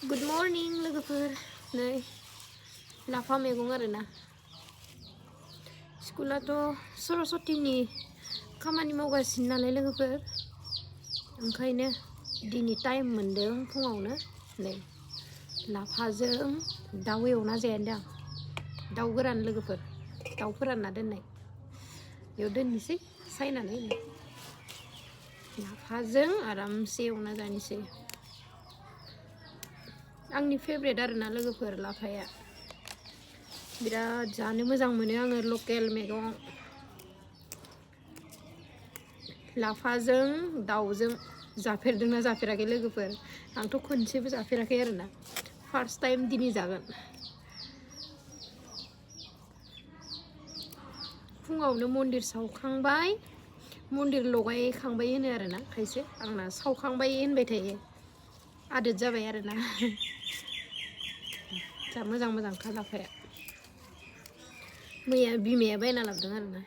Good morning लोगोफोर नै लाफा मैगं आरोना स्कुलाथ' सरस्वतीनि खामानि मावगासिनो नालाय लोगोफोर ओंखायनो दिनै टाइम मोनदों फुङावनो नै लाफाजों दाउ एवना जायानदां दाउ गोरान लोगोफोर दाउ फोरानना दोननाय बेयाव दोननोसै सायनानै लाफाजों आरामसे एवना जानोसै आंनि फेभरेट आरोना लोगोफोर लाफाया बिराद जानो मोजां मोनो आङो लकेल मैगं लाफाजों दाउजों जाफेरदोंना जाफेराखै लोगोफोर आंथ' खनसेबो जाफेराखै आरोना फार्स्ट टाइम दिनै जागोन फुङावनो मन्दिर सावखांबाय मन्दिर लगायखांबाय होनो आरोना खायसे आंना सावखांबाय होनबाय थायो आदत जाबाय आरोना जा मोजां मोजांखा लाफाया मैया बिमाया बायना लाबोदों आरोना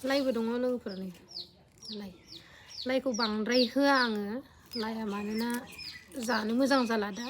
लाइबो दङ लोगोफोरनि लाइखौ बांद्राय होआ आङो लाइया मानोना जानो मोजां जाला दा